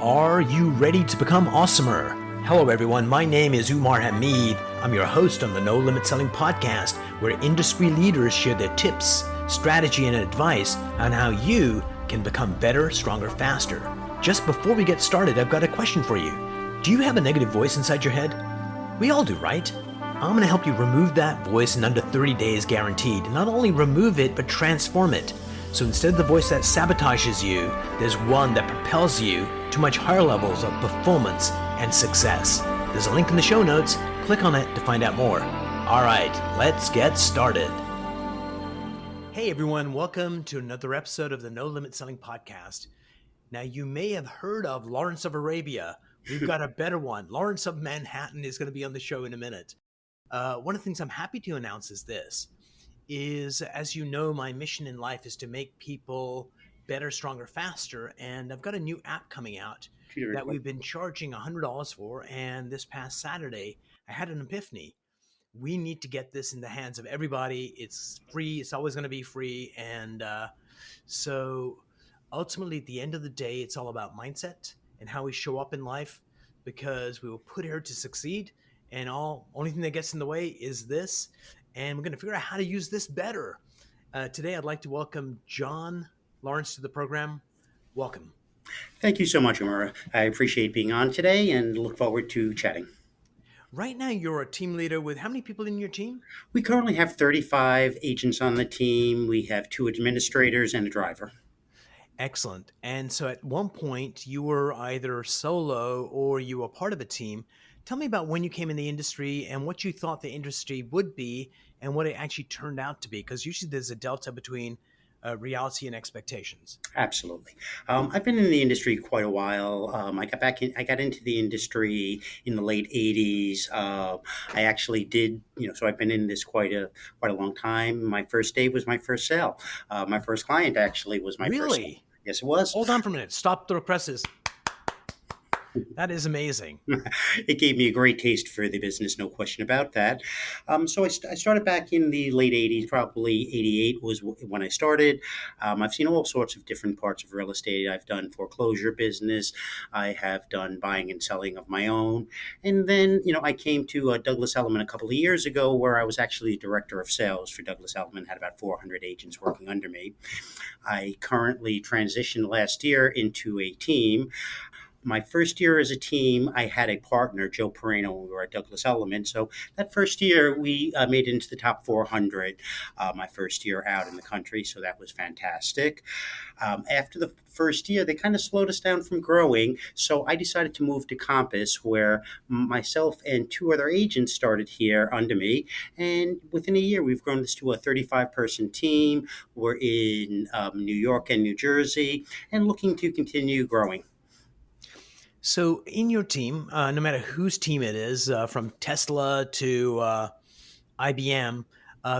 Are you ready to become awesomer? Hello, everyone. My name is Umar Hamid. I'm your host on the No Limit Selling podcast, where industry leaders share their tips, strategy, and advice on how you can become better, stronger, faster. Just before we get started, I've got a question for you. Do you have a negative voice inside your head? We all do, right? I'm going to help you remove that voice in under 30 days guaranteed. Not only remove it, but transform it. So instead of the voice that sabotages you, there's one that propels you to much higher levels of performance and success. There's a link in the show notes. Click on it to find out more. All right, let's get started. Hey everyone, welcome to another episode of the No Limit Selling podcast. Now you may have heard of Lawrence of Arabia. We've got a better one. Lawrence of Manhattan is going to be on the show in a minute. One of the things I'm happy to announce is this. As you know, my mission in life is to make people better, stronger, faster. And I've got a new app coming out that we've been charging $100 for. And this past Saturday, I had an epiphany. We need to get this in the hands of everybody. It's free. It's always going to be free. And so ultimately, at the end of the day, it's all about mindset and how we show up in life, because we were put here to succeed. And only thing that gets in the way is this. And we're going to figure out how to use this better. Today, I'd like to welcome John Lawrence to the program. Welcome. Thank you so much, Umar. I appreciate being on today and look forward to chatting. Right now, you're a team leader with how many people in your team? We currently have 35 agents on the team. We have 2 administrators and a driver. Excellent. And so at one point, you were either solo or you were part of a team. Tell me about when you came in the industry and what you thought the industry would be and what it actually turned out to be, because usually there's a delta between reality and expectations. Absolutely. I've been in the industry quite a while. I got into the industry in the late 80s. I actually did, so I've been in this quite a long time. My first day was my first sale. My first client actually was my first sale. Really? Yes, it was. Hold on for a minute. Stop the presses. That is amazing. It gave me a great taste for the business, no question about that. So I started back in the late 80s, probably 88 was when I started. I've seen all sorts of different parts of real estate. I've done foreclosure business. I have done buying and selling of my own. And then, I came to Douglas Elliman a couple of years ago, where I was actually director of sales for Douglas Elliman, had about 400 agents working under me. I currently transitioned last year into a team. My first year as a team, I had a partner, Joe Perino, when we were at Douglas Elliman. So that first year, we made it into the top 400, my first year out in the country. So that was fantastic. After the first year, they kind of slowed us down from growing. So I decided to move to Compass, where myself and 2 other agents started here under me. And within a year, we've grown this to a 35-person team. We're in New York and New Jersey and looking to continue growing. So in your team, no matter whose team it is, from Tesla to IBM,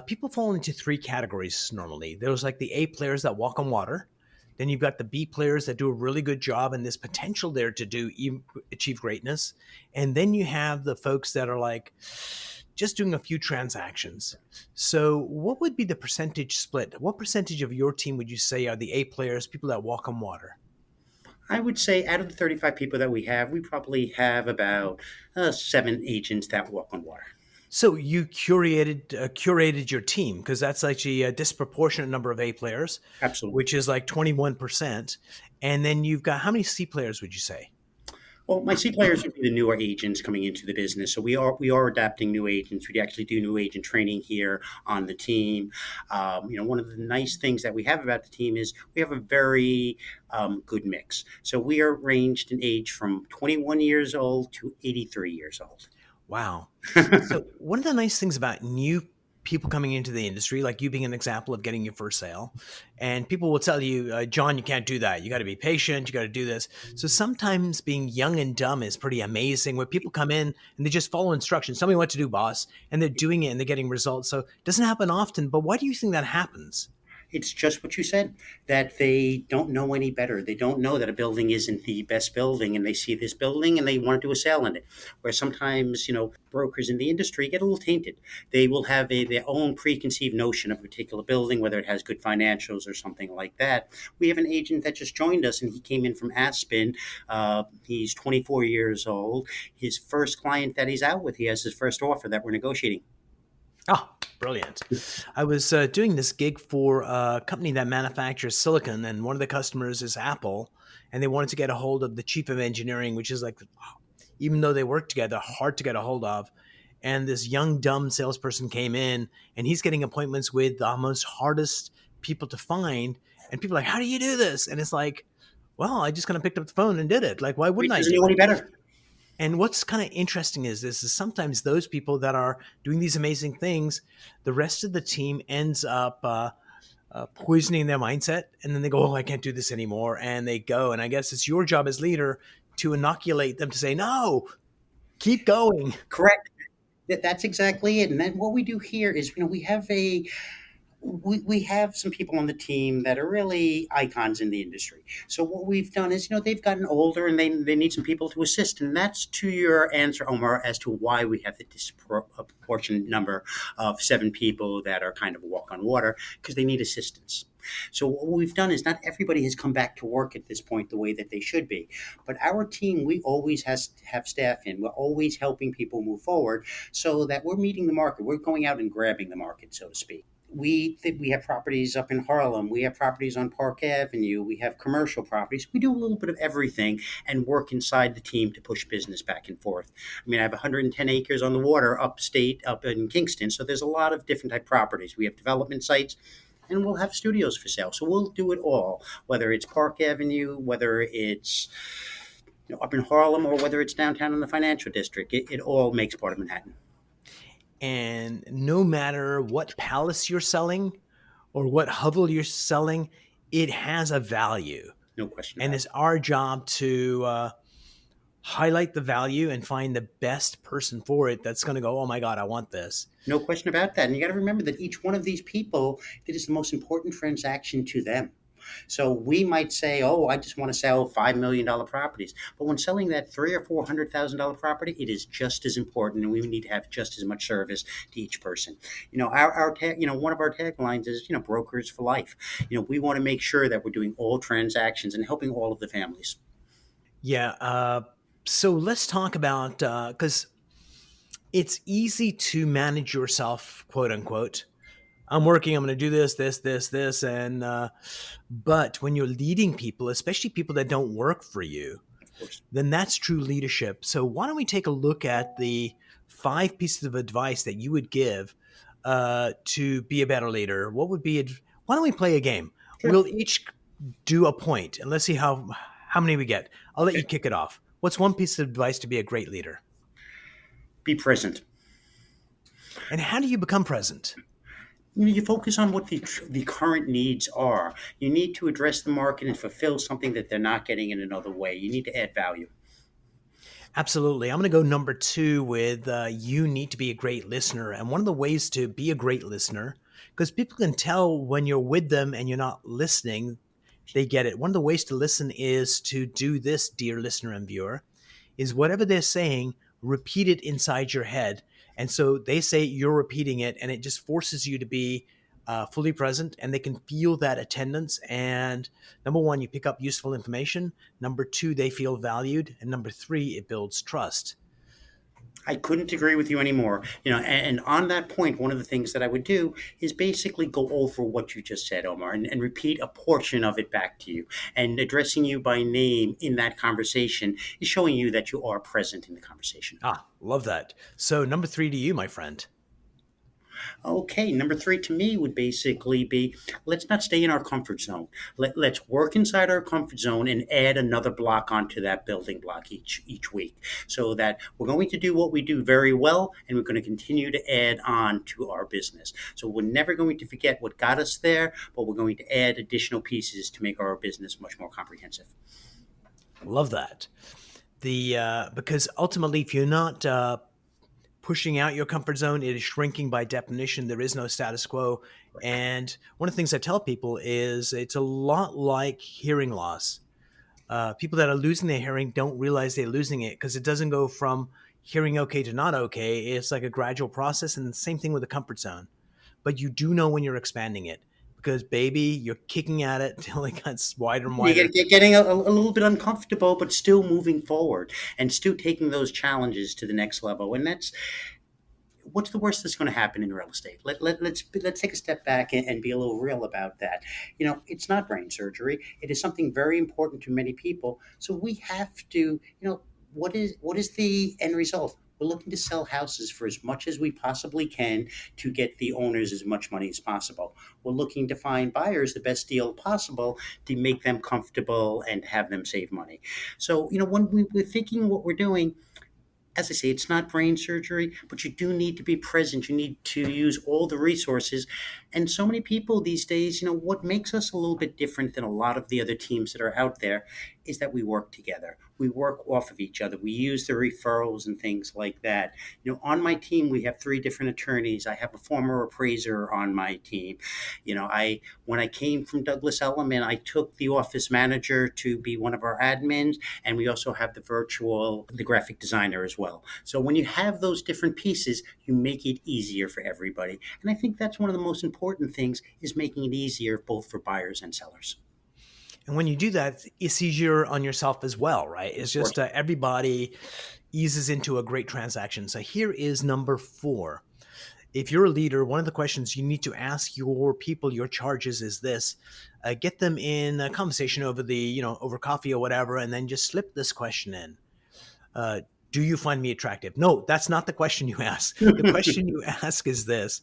people fall into 3 categories normally. There's like the A players that walk on water. Then you've got the B players that do a really good job, and there's potential there to achieve greatness. And then you have the folks that are like just doing a few transactions. So what would be the percentage split? What percentage of your team would you say are the A players, people that walk on water? I would say out of the 35 people that we have, we probably have about 7 agents that walk on water. So you curated your team, because that's actually a disproportionate number of A players. Absolutely. Which is like 21%. And then you've got, how many C players would you say? Well, my C players would be the newer agents coming into the business. So we are adapting new agents. We actually do new agent training here on the team. One of the nice things that we have about the team is we have a very good mix. So we are ranged in age from 21 years old to 83 years old. Wow. So one of the nice things about new people coming into the industry, like you being an example of getting your first sale, and people will tell you, John, you can't do that. You got to be patient. You got to do this. So sometimes being young and dumb is pretty amazing, where people come in and they just follow instructions. Tell me what to do, boss. And they're doing it and they're getting results. So it doesn't happen often. But why do you think that happens? It's just what you said, that they don't know any better. They don't know that a building isn't the best building, and they see this building and they want to do a sale on it. Where sometimes, brokers in the industry get a little tainted. They will have their own preconceived notion of a particular building, whether it has good financials or something like that. We have an agent that just joined us, and he came in from Aspen. He's 24 years old. His first client that he's out with, he has his first offer that we're negotiating. Oh, brilliant. I was doing this gig for a company that manufactures silicon, and one of the customers is Apple, and they wanted to get a hold of the chief of engineering, which is like, even though they work together, hard to get a hold of. And this young, dumb salesperson came in, and he's getting appointments with the most hardest people to find. And people are like, how do you do this? And it's like, well, I just kind of picked up the phone and did it. Like, why He wouldn't I doesn't do know any it? better. And what's kind of interesting is this is sometimes those people that are doing these amazing things, the rest of the team ends up poisoning their mindset. And then they go, oh, I can't do this anymore. And they go. And I guess it's your job as leader to inoculate them to say, no, keep going. Correct. That's exactly it. And then what we do here is, we have some people on the team that are really icons in the industry. So what we've done is, they've gotten older, and they need some people to assist. And that's to your answer, Omar, as to why we have the disproportionate number of 7 people that are kind of a walk on water, because they need assistance. So what we've done is, not everybody has come back to work at this point the way that they should be. But our team, we always have staff in. We're always helping people move forward, so that we're meeting the market. We're going out and grabbing the market, so to speak. We think we have properties up in Harlem. We have properties on Park Avenue. We have commercial properties. We do a little bit of everything and work inside the team to push business back and forth. I mean, I have 110 acres on the water upstate, up in Kingston. So there's a lot of different type properties. We have development sites, and we'll have studios for sale. So we'll do it all, whether it's Park Avenue, whether it's up in Harlem, or whether it's downtown in the financial district. It all makes part of Manhattan. And no matter what palace you're selling or what hovel you're selling, it has a value. No question And about it's our job to highlight the value and find the best person for it that's going to go, oh my God, I want this. it. No question about that. And you got to remember that each one of these people, it is the most important transaction to them. So we might say, "Oh, I just want to sell $5 million properties," but when selling that $300,000 or $400,000 property, it is just as important, and we need to have just as much service to each person. One of our taglines is, brokers for life. We want to make sure that we're doing all transactions and helping all of the families. Yeah. So let's talk about, because it's easy to manage yourself, quote unquote. I'm working, I'm going to do this. And, but when you're leading people, especially people that don't work for you, Of course. then that's true leadership. So why don't we take a look at the 5 pieces of advice that you would give to be a better leader? Why don't we play a game? Sure. We'll each do a point, and let's see how many we get. I'll let you kick it off. What's one piece of advice to be a great leader? Be present. And how do you become present? You focus on what the current needs are. You need to address the market and fulfill something that they're not getting in another way. You need to add value. Absolutely. I'm going to go number 2 with you need to be a great listener. And one of the ways to be a great listener, because people can tell when you're with them and you're not listening, they get it. One of the ways to listen is to do this, dear listener and viewer, is whatever they're saying, repeat it inside your head. And so they say you're repeating it, and it just forces you to be fully present, and they can feel that attendance. And number 1, you pick up useful information. Number 2, they feel valued. And number 3, it builds trust. I couldn't agree with you anymore. And on that point, one of the things that I would do is basically go over what you just said, Omar, and repeat a portion of it back to you. And addressing you by name in that conversation is showing you that you are present in the conversation. Love that. So number 3 to you, my friend. Okay, number 3 to me would basically be, let's not stay in our comfort zone. Let's work inside our comfort zone and add another block onto that building block each week, so that we're going to do what we do very well, and we're going to continue to add on to our business. So we're never going to forget what got us there, but we're going to add additional pieces to make our business much more comprehensive. Love that. Because ultimately, if you're not pushing out your comfort zone, it is shrinking by definition. There is no status quo. And one of the things I tell people is it's a lot like hearing loss. People that are losing their hearing don't realize they're losing it because it doesn't go from hearing okay to not okay. It's like a gradual process, and the same thing with the comfort zone. But you do know when you're expanding it because, baby, you're kicking at it till it gets wider and You wider. getting a little bit uncomfortable, but still moving forward and still taking those challenges to the next level. And that's what's the worst that's going to happen in real estate. Let's take a step back and be a little real about that. It's not brain surgery. It is something very important to many people. So we have to, what is the end result? We're looking to sell houses for as much as we possibly can to get the owners as much money as possible. We're looking to find buyers the best deal possible to make them comfortable and have them save money. So, when we're thinking what we're doing, as I say, it's not brain surgery, but you do need to be present. You need to use all the resources. And so many people these days, what makes us a little bit different than a lot of the other teams that are out there is that we work together. We work off of each other. We use the referrals and things like that. On my team, we have three different attorneys. I have a former appraiser on my team. When I came from Douglas Elliman, I took the office manager to be one of our admins, and we also have the graphic designer as well. So when you have those different pieces, you make it easier for everybody. And I think that's one of the most important things is making it easier both for buyers and sellers. And when you do that, it's easier on yourself as well, right? It's Of course. just everybody eases into a great transaction. So here is number 4. If you're a leader, one of the questions you need to ask your people, your charges, is this: get them in a conversation over coffee or whatever, and then just slip this question in. Uh, do you find me attractive? No, that's not the question you ask. The question you ask is this: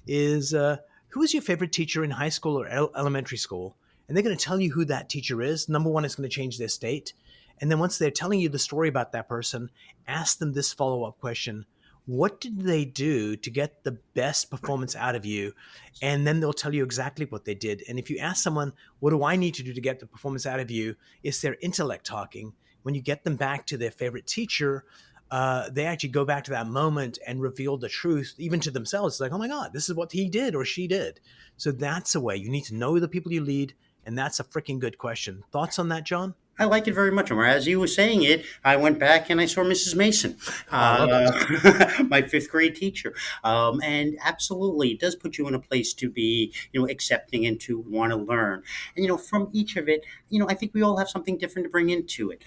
who is your favorite teacher in high school or elementary school? And they're going to tell you who that teacher is. Number one, it's going to change their state. And then once they're telling you the story about that person, ask them this follow-up question: what did they do to get the best performance out of you? And then they'll tell you exactly what they did. And if you ask someone, what do I need to do to get the performance out of you? It's their intellect talking. When you get them back to their favorite teacher, they actually go back to that moment and reveal the truth, even to themselves. It's like, oh my God, this is what he did or she did. So that's a way. You need to know the people you lead. And that's a freaking good question. Thoughts on that, John? I like it very much. Omar. As you were saying it, I went back and I saw Mrs. Mason, Oh, I love it. my fifth grade teacher. And absolutely, it does put you in a place to be, accepting and to want to learn. And, from each of it, I think we all have something different to bring into it.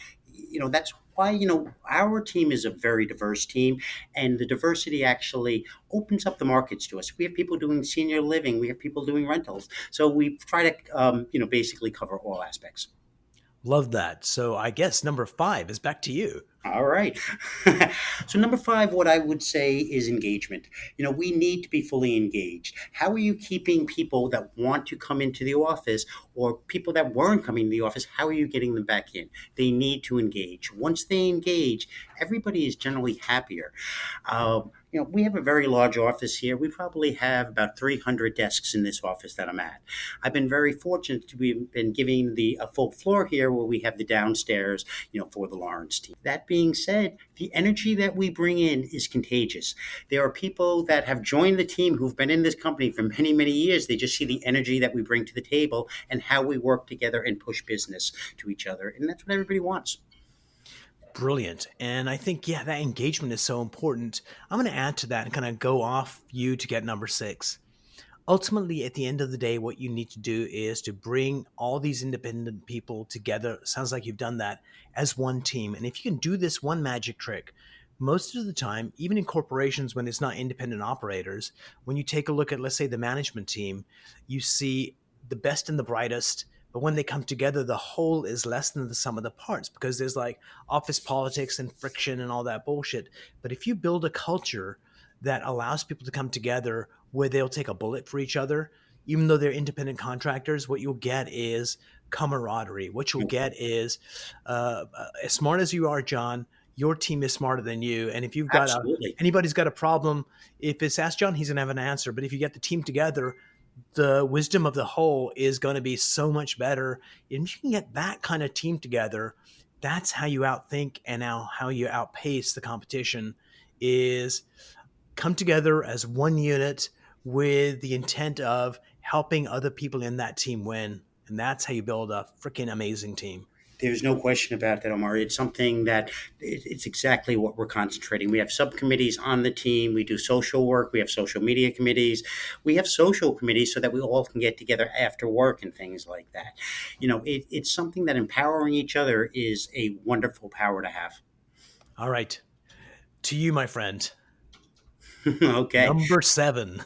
That's why, our team is a very diverse team, and the diversity actually opens up the markets to us. We have people doing senior living. We have people doing rentals. So we try to, basically cover all aspects. Love that. So I guess number 5 is back to you. All right. So number 5, what I would say is engagement. We need to be fully engaged. How are you keeping people that want to come into the office or people that weren't coming to the office? How are you getting them back in? They need to engage. Once they engage, everybody is generally happier. We have a very large office here. We probably have about 300 desks in this office that I'm at. I've been very fortunate to be been giving a full floor here where we have the downstairs, for the Lawrence team. That being said, the energy that we bring in is contagious. There are people that have joined the team who've been in this company for many, many years. They just see the energy that we bring to the table and how we work together and push business to each other. And that's what everybody wants. Brilliant. And I think, yeah, that engagement is so important. I'm going to add to that and kind of go off you to get number 6. Ultimately, at the end of the day, what you need to do is to bring all these independent people together. Sounds like you've done that as one team. And if you can do this one magic trick, most of the time, even in corporations when it's not independent operators, when you take a look at, let's say, the management team, you see the best and the brightest. But when they come together, the whole is less than the sum of the parts because there's like office politics and friction and all that bullshit. But if you build a culture that allows people to come together where they'll take a bullet for each other, even though they're independent contractors, what you'll get is camaraderie. What you'll get is, as smart as you are, John, your team is smarter than you. And if Absolutely. anybody's got a problem, if it's Ask John, he's going to have an answer. But if you get the team together, the wisdom of the whole is going to be so much better. And if you can get that kind of team together, that's how you outthink and how you outpace the competition is come together as one unit with the intent of helping other people in that team win. And that's how you build a freaking amazing team. There's no question about that, Omar. It's something that it's exactly what we're concentrating. We have subcommittees on the team. We do social work. We have social media committees. We have social committees so that we all can get together after work and things like that. It's something that empowering each other is a wonderful power to have. All right. To you, my friend. Okay. Number 7.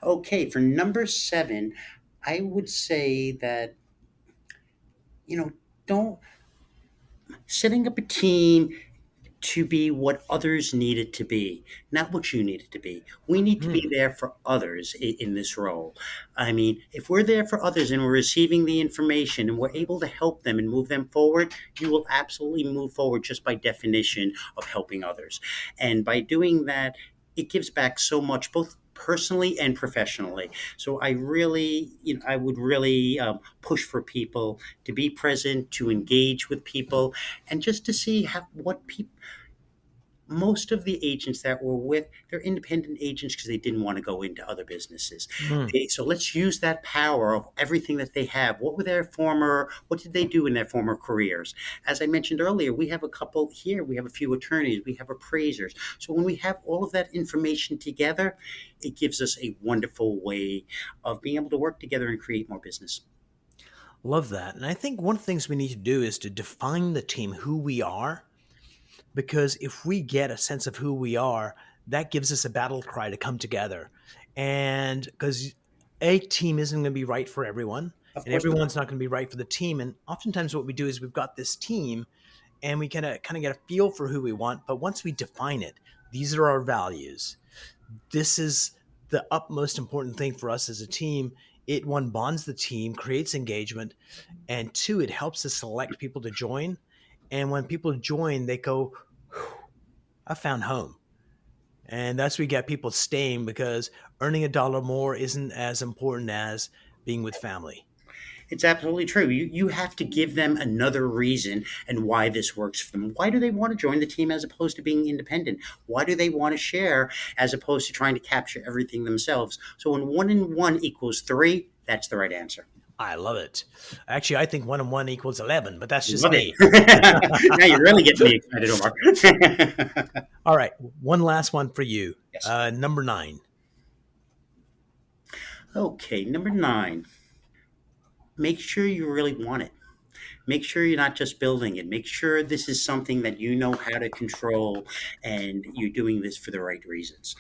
Okay. For number 7, I would say that, don't setting up a team to be what others need it to be, not what you need it to be. We need to be there for others in this role. I mean, if we're there for others and we're receiving the information and we're able to help them and move them forward, you will absolutely move forward just by definition of helping others. And by doing that, it gives back so much, both personally and professionally. So I would really push for people to be present, to engage with people, and just to see what people. Most of the agents that we're with, they're independent agents because they didn't want to go into other businesses. So let's use that power of everything that they have. What did they do in their former careers? As I mentioned earlier, we have a couple here. We have a few attorneys. We have appraisers. So when we have all of that information together, it gives us a wonderful way of being able to work together and create more business. Love that. And I think one of the things we need to do is to define the team, who we are. Because if we get a sense of who we are, that gives us a battle cry to come together. And because a team isn't going to be right for everyone, Of and course not. everyone's not going to be right for the team. And oftentimes what we do is we've got this team and we kind of get a feel for who we want. But once we define it, these are our values. This is the utmost important thing for us as a team. It, one, bonds the team, creates engagement, and two, it helps us select people to join. And when people join, they go, I found home. And that's where we get people staying, because earning $1 more isn't as important as being with family. It's absolutely true. You have to give them another reason and why this works for them. Why do they want to join the team as opposed to being independent? Why do they want to share as opposed to trying to capture everything themselves? So when 1 and 1 equals 3, that's the right answer. I love it. Actually, I think 1 and 1 equals 11, but that's just Love me. it. Now you're really getting me excited, Omar. All right. One last one for you. Yes. Number 9. Okay, number 9. Make sure you really want it. Make sure you're not just building it. Make sure this is something that you know how to control and you're doing this for the right reasons.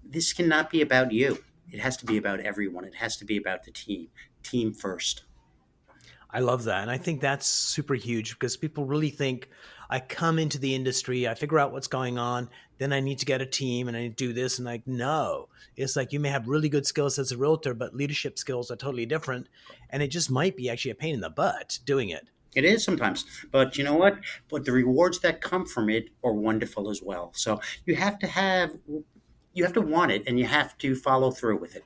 This cannot be about you. It has to be about everyone. It has to be about the team. Team first. I love that. And I think that's super huge, because people really think, I come into the industry, I figure out what's going on, then I need to get a team and I need to do this. And like, no, it's like you may have really good skills as a realtor, but leadership skills are totally different. And it just might be actually a pain in the butt doing it. It is sometimes, but you know what? But the rewards that come from it are wonderful as well. So you have to want it, and you have to follow through with it.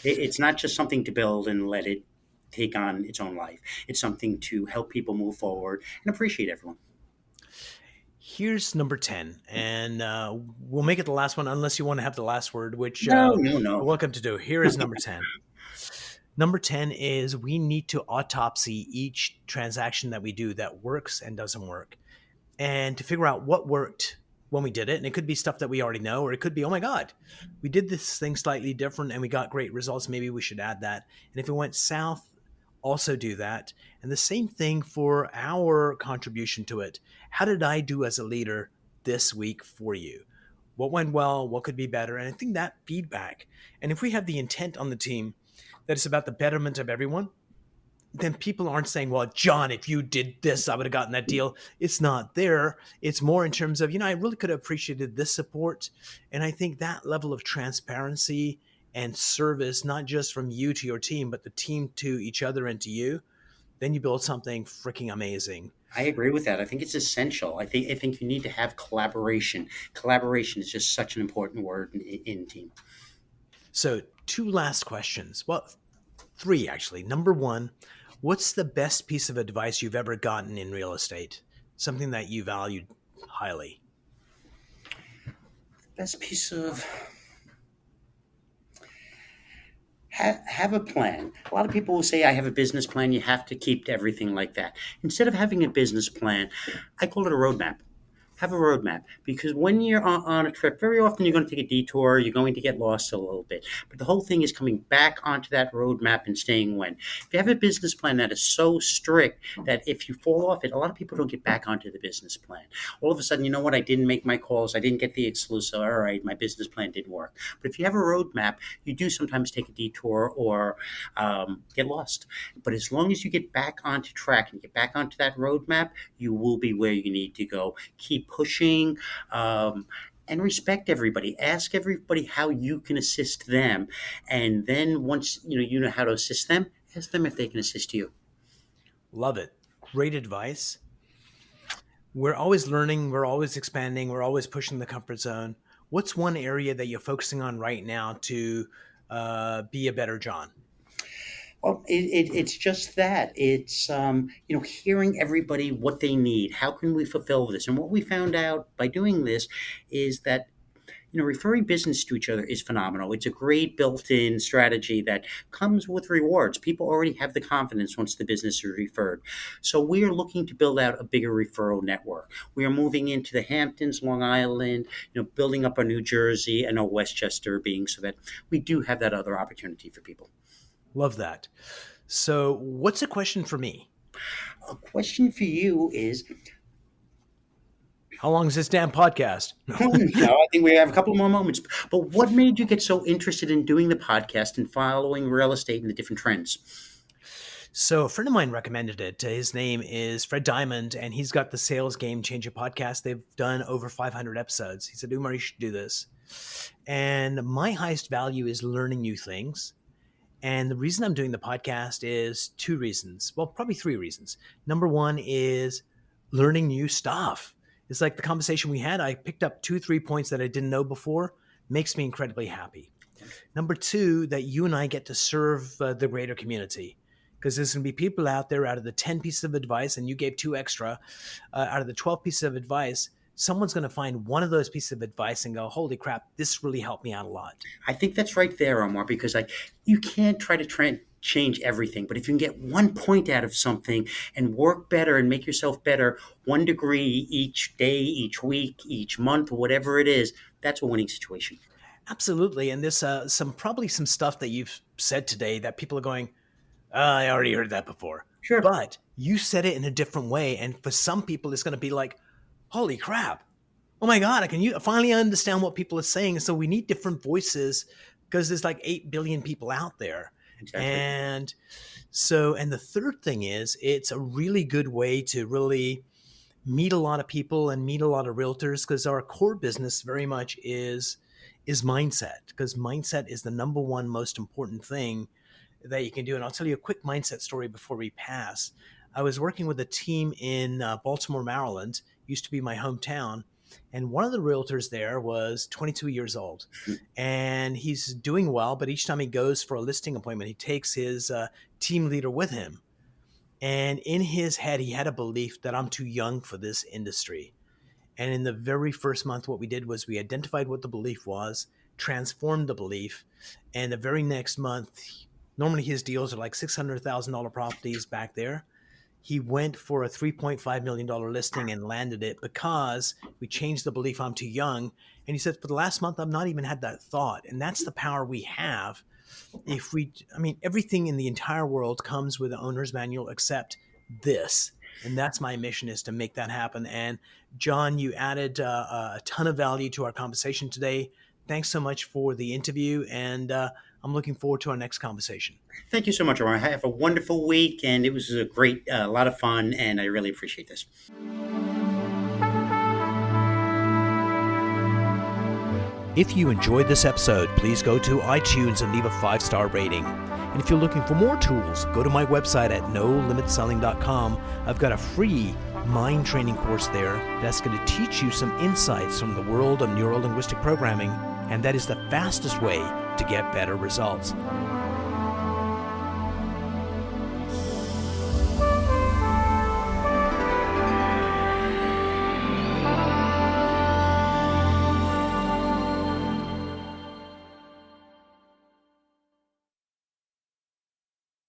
It's not just something to build and let it take on its own life. It's something to help people move forward and appreciate everyone. Here's number 10, and we'll make it the last one unless you want to have the last word, which No. you're welcome to do. Here is number 10. Number 10 is we need to autopsy each transaction that we do that works and doesn't work, and to figure out what worked when we did it. And it could be stuff that we already know, or it could be, oh my God, we did this thing slightly different and we got great results. Maybe we should add that. And if it went south, also do that. And the same thing for our contribution to it. How did I do as a leader this week for you? What went well? What could be better? And I think that feedback, and if we have the intent on the team that it's about the betterment of everyone, then people aren't saying, well, John, if you did this, I would have gotten that deal. It's not there. It's more in terms of, I really could have appreciated this support. And I think that level of transparency and service, not just from you to your team, but the team to each other and to you, then you build something freaking amazing. I agree with that. I think it's essential. I think you need to have collaboration. Collaboration is just such an important word in team. So 2 last questions. Well, 3 actually. Number 1, what's the best piece of advice you've ever gotten in real estate? Something that you valued highly. Best piece of Have a plan. A lot of people will say, I have a business plan. You have to keep to everything like that. Instead of having a business plan, I call it a roadmap. Have a roadmap, because when you're on a trip, very often you're going to take a detour, you're going to get lost a little bit. But the whole thing is coming back onto that roadmap and staying when. If you have a business plan that is so strict that if you fall off it, a lot of people don't get back onto the business plan. All of a sudden, you know what, I didn't make my calls, I didn't get the exclusive, all right, my business plan didn't work. But if you have a roadmap, you do sometimes take a detour or get lost. But as long as you get back onto track and get back onto that roadmap, you will be where you need to go. Keep pushing, and respect everybody. Ask everybody how you can assist them, and then once you know how to assist them, ask them if they can assist you. Love it. Great advice. We're always learning, we're always expanding, we're always pushing the comfort zone. What's one area that you're focusing on right now to be a better John? Well, it's just that. It's hearing everybody what they need. How can we fulfill this? And what we found out by doing this is that referring business to each other is phenomenal. It's a great built-in strategy that comes with rewards. People already have the confidence once the business is referred. So we are looking to build out a bigger referral network. We are moving into the Hamptons, Long Island, building up our New Jersey and our Westchester being, so that we do have that other opportunity for people. Love that. So what's a question for me? A question for you is, how long is this damn podcast? No, I think we have a couple more moments. But what made you get so interested in doing the podcast and following real estate and the different trends? So a friend of mine recommended it. His name is Fred Diamond, and he's got the Sales Game Changer podcast. They've done over 500 episodes. He said, Umar, you should do this. And my highest value is learning new things. And the reason I'm doing the podcast is two reasons. Well, probably three reasons. Number one is learning new stuff. It's like the conversation we had. I picked up 2-3 points that I didn't know before. Makes me incredibly happy. Number two, that you and I get to serve the greater community. Because there's going to be people out there, out of the 10 pieces of advice, and you gave 2 extra, out of the 12 pieces of advice, someone's going to find one of those pieces of advice and go, holy crap, this really helped me out a lot. I think that's right there, Omar, because you can't try to change everything. But if you can get 1 point out of something and work better and make yourself better 1 degree each day, each week, each month, whatever it is, that's a winning situation. Absolutely. And there's probably some stuff that you've said today that people are going, I already heard that before. Sure. But you said it in a different way. And for some people, it's going to be like, holy crap. Oh my God, I can finally understand what people are saying. So we need different voices because there's like 8 billion people out there. Exactly. And the third thing is, it's a really good way to really meet a lot of people and meet a lot of realtors, because our core business very much is mindset, because mindset is the number one most important thing that you can do. And I'll tell you a quick mindset story before we pass. I was working with a team in Baltimore, Maryland, used to be my hometown. And one of the realtors there was 22 years old, and he's doing well. But each time he goes for a listing appointment, he takes his team leader with him. And in his head, he had a belief that I'm too young for this industry. And in the very first month, what we did was we identified what the belief was, transformed the belief. And the very next month, normally his deals are like $600,000 properties back there. He went for a $3.5 million listing and landed it because we changed the belief I'm too young. And he said, for the last month, I've not even had that thought. And that's the power we have. Everything in the entire world comes with an owner's manual except this. And that's my mission, is to make that happen. And John, you added a ton of value to our conversation today. Thanks so much for the interview. And I'm looking forward to our next conversation. Thank you so much, Omar. Have a wonderful week, and it was a lot of fun, and I really appreciate this. If you enjoyed this episode, please go to iTunes and leave a 5-star rating. And if you're looking for more tools, go to my website at nolimitselling.com. I've got a free mind training course there that's going to teach you some insights from the world of neuro-linguistic programming, and that is the fastest way to get better results.